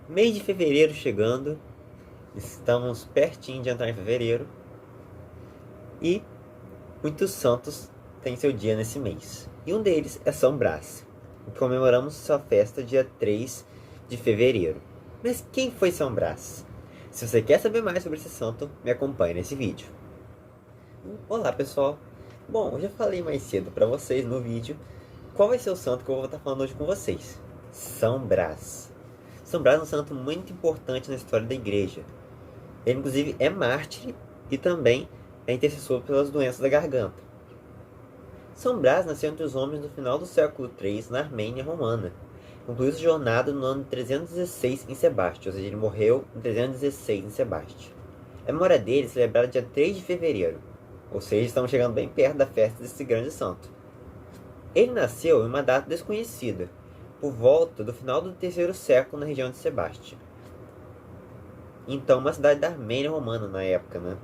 Mês de fevereiro chegando, estamos pertinho de entrar em fevereiro e muitos santos têm seu dia nesse mês. E um deles é São Brás. Comemoramos sua festa dia 3 de fevereiro. Mas quem foi São Brás? Se você quer saber mais sobre esse santo, me acompanhe nesse vídeo. Olá pessoal! Bom, eu já falei mais cedo para vocês no vídeo qual vai ser o santo que eu vou estar falando hoje com vocês. São Brás. São Brás é um santo muito importante na história da igreja. Ele inclusive é mártir e também é intercessor pelas doenças da garganta. São Brás nasceu entre os homens no final do século III na Armênia romana. Concluiu sua jornada no ano 316 em Sebaste, ou seja, ele morreu em 316 em Sebaste. A memória dele é celebrada dia 3 de fevereiro, ou seja, estamos chegando bem perto da festa desse grande santo. Ele nasceu em uma data desconhecida, por volta do final do terceiro século na região de Sebaste. Então, uma cidade da Armênia romana na época, né?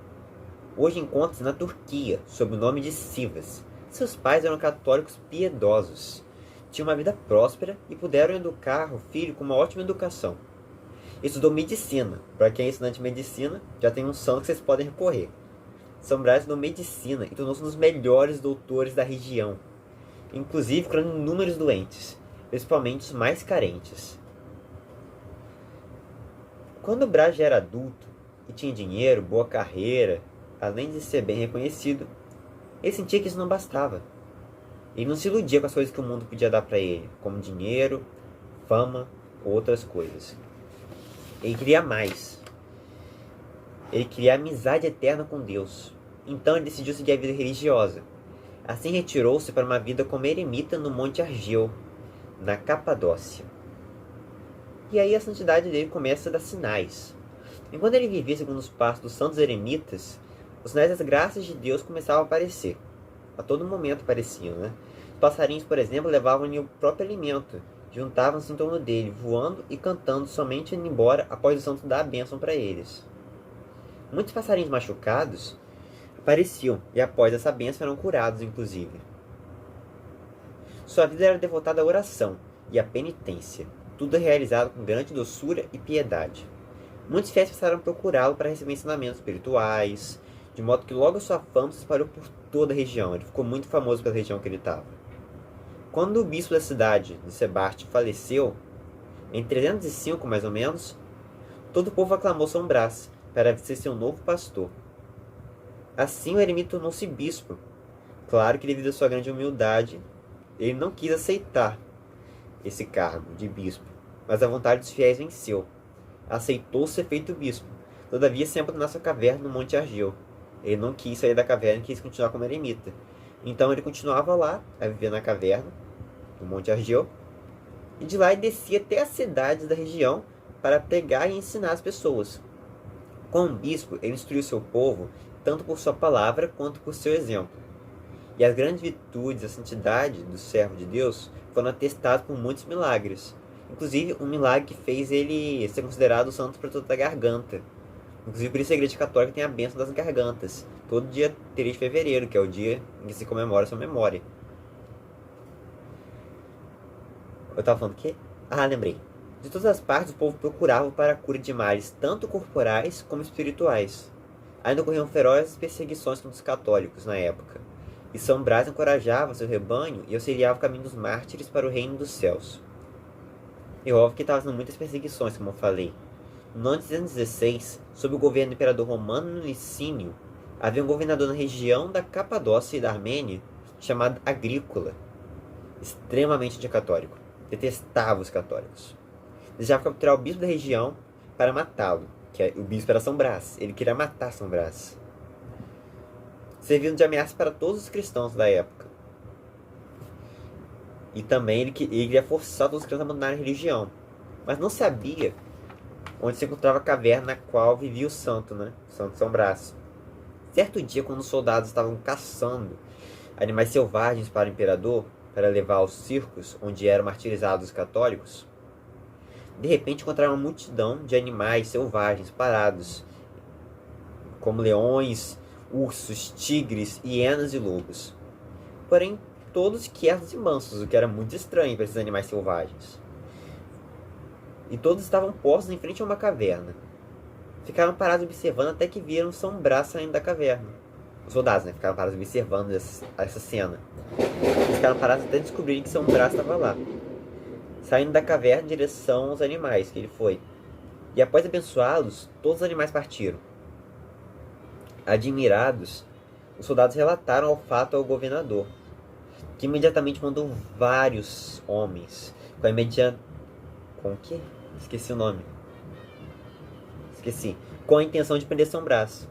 Hoje encontra-se na Turquia, sob o nome de Sivas. Seus pais eram católicos piedosos. Tinham uma vida próspera e puderam educar o filho com uma ótima educação. Estudou medicina. Para quem é estudante de medicina, já tem um santo que vocês podem recorrer. São Brás estudou medicina e tornou-se um dos melhores doutores da região, inclusive curando inúmeros doentes, principalmente os mais carentes. Quando Brás já era adulto e tinha dinheiro, boa carreira, além de ser bem reconhecido, ele sentia que isso não bastava. Ele não se iludia com as coisas que o mundo podia dar para ele, como dinheiro, fama ou outras coisas. Ele queria mais. Ele queria amizade eterna com Deus. Então ele decidiu seguir a vida religiosa. Assim retirou-se para uma vida como eremita no Monte Argeu, na Capadócia. E aí a santidade dele começa a dar sinais. Enquanto ele vivia segundo os passos dos santos eremitas, os sinais das graças de Deus começavam a aparecer. A todo momento apareciam, né? Os passarinhos, por exemplo, levavam-lhe o próprio alimento. Juntavam-se em torno dele, voando e cantando, somente indo embora após o santo dar a bênção para eles. Muitos passarinhos machucados apareciam, e após essa bênção eram curados, inclusive. Sua vida era devotada à oração e à penitência, tudo realizado com grande doçura e piedade. Muitos fiéis passaram a procurá-lo para receber ensinamentos espirituais, de modo que logo sua fama se espalhou por toda a região. Ele ficou muito famoso pela região que ele estava. Quando o bispo da cidade de Sebaste faleceu, em 305 mais ou menos, todo o povo aclamou São Brás para ser seu novo pastor. Assim o eremita tornou-se bispo. Claro que devido à sua grande humildade, ele não quis aceitar esse cargo de bispo, mas a vontade dos fiéis venceu. Aceitou ser feito bispo, todavia sempre na sua caverna no Monte Argeu. Ele não quis sair da caverna e quis continuar como eremita. Então ele continuava lá, a viver na caverna, no Monte Argeu, e de lá ele descia até as cidades da região para pregar e ensinar as pessoas. Como bispo, ele instruiu seu povo tanto por sua palavra quanto por seu exemplo. E as grandes virtudes, a santidade do servo de Deus foram atestadas por muitos milagres. Inclusive, um milagre que fez ele ser considerado o santo protetor da garganta. Inclusive, por isso a Igreja Católica tem a bênção das gargantas. Todo dia 3 de fevereiro, que é o dia em que se comemora sua memória. Eu estava falando o quê? Ah, lembrei. De todas as partes, o povo procurava para a cura de males, tanto corporais como espirituais. Ainda ocorriam ferozes perseguições contra os católicos na época. E São Brás encorajava seu rebanho e auxiliava o caminho dos mártires para o reino dos céus. E óbvio que estava tendo muitas perseguições, como eu falei. No ano 316, sob o governo do imperador romano Licínio, havia um governador na região da Capadócia e da Armênia, chamado Agrícola, extremamente anticatólico. Detestava os católicos. Desejava capturar o bispo da região para matá-lo, o bispo era São Brás. Ele queria matar São Brás, servindo de ameaça para todos os cristãos da época. E também ele queria forçar todos os cristãos a abandonarem a religião. Mas não sabia onde se encontrava a caverna na qual vivia o santo, né? O santo São Brás. Certo dia, quando os soldados estavam caçando animais selvagens para o imperador, para levar aos circos onde eram martirizados os católicos, de repente encontraram uma multidão de animais selvagens parados, como leões, ursos, tigres, hienas e lobos. Porém, todos quietos e mansos, o que era muito estranho para esses animais selvagens. e todos estavam postos em frente a uma caverna. Ficaram parados observando até que viram São Brás saindo da caverna. Os soldados, né? Ficaram parados observando essa cena. Eles ficaram parados até descobrirem que São Brás estava lá, saindo da caverna em direção aos animais que ele foi. E após abençoá-los, todos os animais partiram. Admirados, os soldados relataram o fato ao governador, que imediatamente mandou vários homens com a com o quê? Esqueci o nome. Com a intenção de prender São Brás.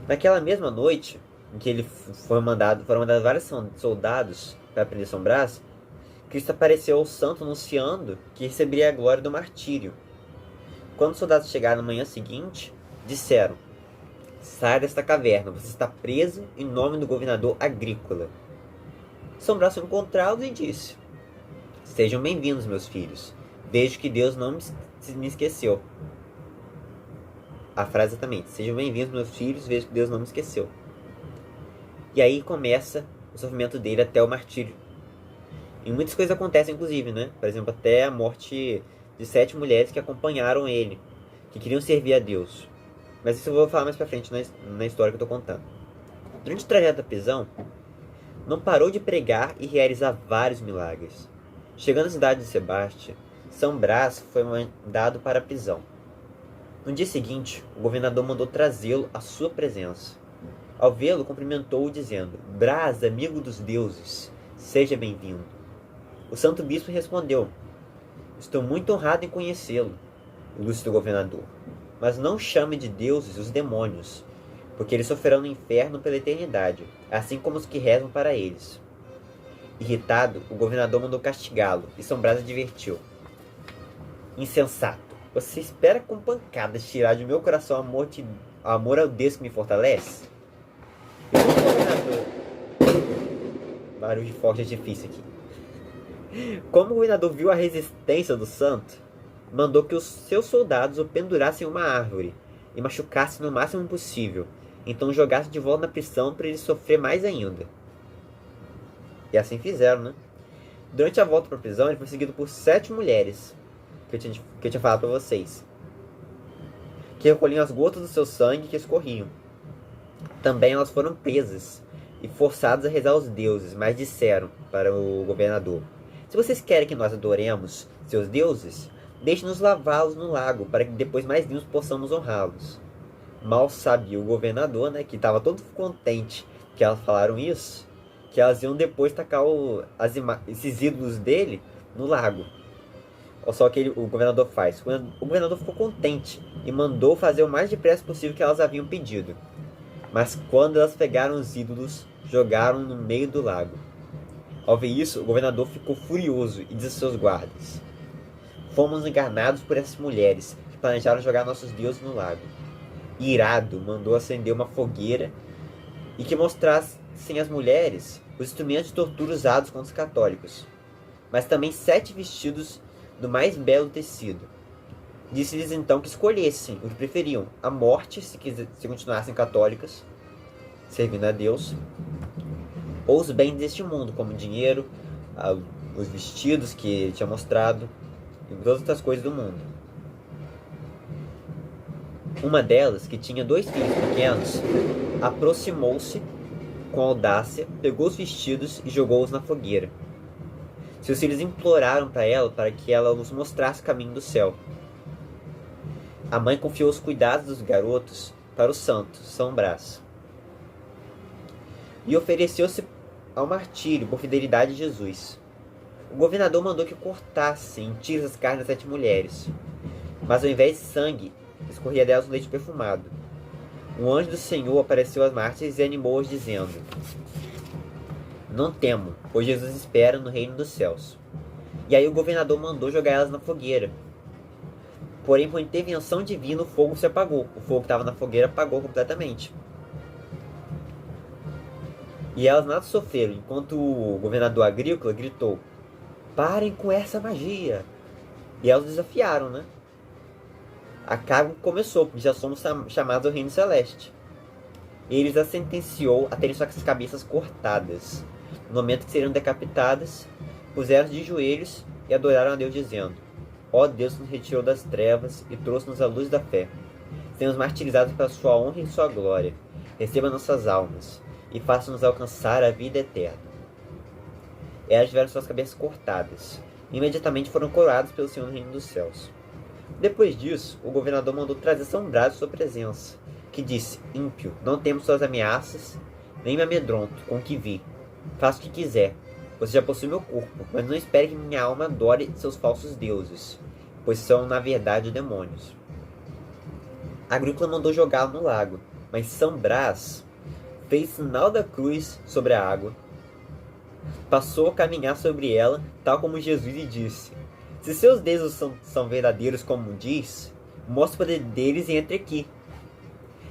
Naquela mesma noite, em que ele foram mandados vários soldados para prender São Brás, Cristo apareceu ao santo anunciando que receberia a glória do martírio. Quando os soldados chegaram na manhã seguinte, disseram: saia desta caverna, você está preso em nome do governador Agrícola. São Brás foi encontrá-los e disse: sejam bem-vindos, meus filhos, desde que Deus não me esqueceu. A frase exatamente: sejam bem-vindos, meus filhos, desde que Deus não me esqueceu. E aí começa o sofrimento dele até o martírio. E muitas coisas acontecem, inclusive, né? Por exemplo, até a morte de 7 mulheres que acompanharam ele, que queriam servir a Deus. Mas isso eu vou falar mais pra frente na história que eu tô contando. Durante o trajeto da prisão, não parou de pregar e realizar vários milagres. Chegando à cidade de Sebaste, São Brás foi mandado para a prisão. No dia seguinte, o governador mandou trazê-lo à sua presença. Ao vê-lo, cumprimentou-o dizendo: Brás, amigo dos deuses, seja bem-vindo. O santo bispo respondeu: estou muito honrado em conhecê-lo, ilustre governador, mas não chame de deuses os demônios, porque eles sofrerão no inferno pela eternidade, assim como os que rezam para eles. Irritado, o governador mandou castigá-lo, e São Brás advertiu: insensato, você espera com pancadas tirar de meu coração o amor ao Deus que me fortalece? E como o governador... Barulho de forte é difícil aqui. Como o governador viu a resistência do santo, mandou que os seus soldados o pendurassem em uma árvore e machucassem no máximo possível, então jogassem de volta na prisão para ele sofrer mais ainda. E assim fizeram, né? Durante a volta para a prisão, ele foi seguido por 7 mulheres, que eu tinha falado para vocês, que recolhiam as gotas do seu sangue que escorriam. Também elas foram presas e forçadas a rezar aos deuses, mas disseram para o governador: se vocês querem que nós adoremos seus deuses, deixe-nos lavá-los no lago, para que depois mais limpos possamos honrá-los. Mal sabia o governador, né, que estava todo contente que elas falaram isso, que elas iam depois tacar esses ídolos dele no lago. Olha só o que o governador faz. O governador ficou contente e mandou fazer o mais depressa possível que elas haviam pedido. Mas quando elas pegaram os ídolos, jogaram no meio do lago. Ao ver isso, o governador ficou furioso e disse aos seus guardas: fomos enganados por essas mulheres que planejaram jogar nossos deuses no lago. Irado, mandou acender uma fogueira e que mostrassem às mulheres os instrumentos de tortura usados contra os católicos, mas também 7 vestidos do mais belo tecido. Disse-lhes então que escolhessem o que preferiam: a morte, se continuassem católicas, servindo a Deus, ou os bens deste mundo, como o dinheiro, os vestidos que ele tinha mostrado, e todas outras coisas do mundo. Uma delas, que tinha 2 filhos pequenos, aproximou-se com audácia, pegou os vestidos e jogou-os na fogueira. Seus filhos imploraram para ela para que ela os mostrasse o caminho do céu. A mãe confiou os cuidados dos garotos para o santo, São Brás, e ofereceu-se ao martírio por fidelidade a Jesus. O governador mandou que cortassem em tiras as carnes das 7 mulheres, mas ao invés de sangue, escorria delas um leite perfumado. Um anjo do Senhor apareceu às mártires e animou-as, dizendo: não temam, pois Jesus espera no reino dos céus. E aí o governador mandou jogar elas na fogueira. Porém, por intervenção divina, o fogo se apagou. O fogo que estava na fogueira apagou completamente. E elas nada sofreram, enquanto o governador Agrícola gritou: parem com essa magia! E elas desafiaram, né? A carga começou, porque já somos chamados ao reino celeste. Eles as sentenciou a terem suas cabeças cortadas. No momento que seriam decapitadas, puseram de joelhos e adoraram a Deus, dizendo: Ó Deus que nos retirou das trevas e trouxe-nos a luz da fé. Sejamos martirizados pela sua honra e sua glória. Receba nossas almas e faça-nos alcançar a vida eterna. Elas tiveram suas cabeças cortadas. Imediatamente foram coroados pelo Senhor no reino dos céus. Depois disso, o governador mandou trazer São Brás à sua presença, que disse: Ímpio, não temo suas ameaças, nem me amedronto com o que vi. Faça o que quiser. Você já possui meu corpo, mas não espere que minha alma adore seus falsos deuses, pois são, na verdade, demônios. Agrícola mandou jogá-lo no lago, mas São Brás fez sinal da cruz sobre a água, passou a caminhar sobre ela, tal como Jesus lhe disse: Se seus deuses são verdadeiros como diz, mostre o poder deles e entre aqui.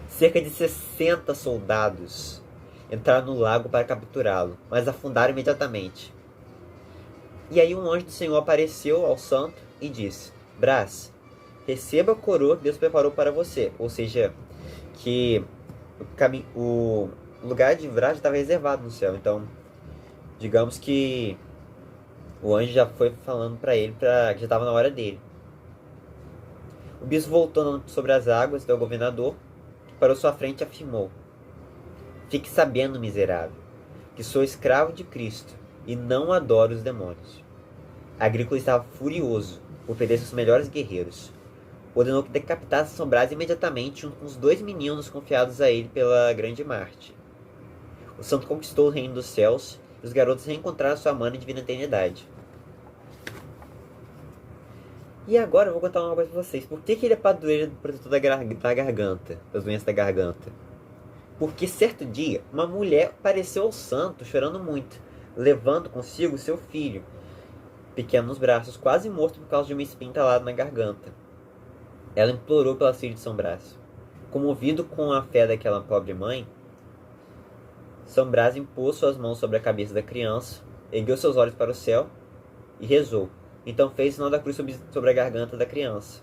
Cerca de 60 soldados entraram no lago para capturá-lo, mas afundaram imediatamente. E aí um anjo do Senhor apareceu ao santo e disse: Brás, receba a coroa que Deus preparou para você. Ou seja, que o lugar de Brás estava reservado no céu. Então, digamos que o anjo já foi falando para ele que já estava na hora dele. O bispo voltou sobre as águas até o governador, que parou sua frente e afirmou: Fique sabendo, miserável, que sou escravo de Cristo e não adoro os demônios. Agrícola estava furioso por perder seus melhores guerreiros. Ordenou que decapitasse São Brás imediatamente, junto com os 2 meninos confiados a ele pela grande Marte. O santo conquistou o reino dos céus e os garotos reencontraram sua mãe em divina eternidade. E agora eu vou contar uma coisa pra vocês. Por que ele é padroeiro do protetor da garganta, das doenças da garganta? Porque certo dia, uma mulher apareceu ao santo chorando muito, levando consigo seu filho, pequeno nos braços, quase morto por causa de uma espinha entalada na garganta. Ela implorou pelo auxílio de São Brás. Comovido com a fé daquela pobre mãe, São Brás impôs suas mãos sobre a cabeça da criança, ergueu seus olhos para o céu e rezou. Então fez o sinal da cruz sobre a garganta da criança.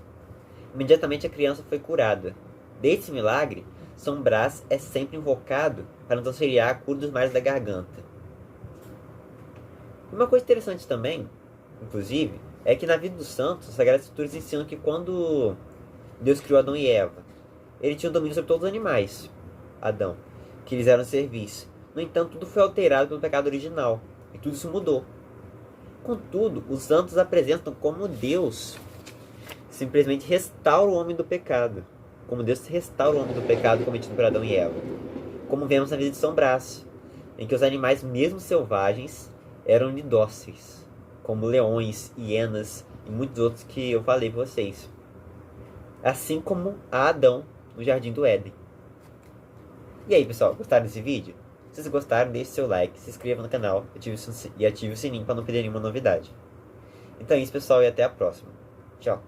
Imediatamente a criança foi curada. Desse milagre, São Brás é sempre invocado para nos auxiliar a cura dos males da garganta. Uma coisa interessante também, inclusive, é que na vida dos santos, as Sagradas Escrituras ensinam que quando Deus criou Adão e Eva, ele tinha o domínio sobre todos os animais, Adão, que eles eram serviço. No entanto, tudo foi alterado pelo pecado original, e tudo isso mudou. Contudo, os santos apresentam como Deus simplesmente restaura o homem do pecado. Como Deus restaura o homem do pecado cometido por Adão e Eva. Como vemos na vida de São Brás, em que os animais, mesmo selvagens, eram-lhe dóceis, como leões, hienas e muitos outros que eu falei para vocês. Assim como a Adão no Jardim do Éden. E aí, pessoal, gostaram desse vídeo? Se vocês gostaram, deixe seu like, se inscreva no canal e ative o sininho para não perder nenhuma novidade. Então é isso, pessoal, e até a próxima. Tchau!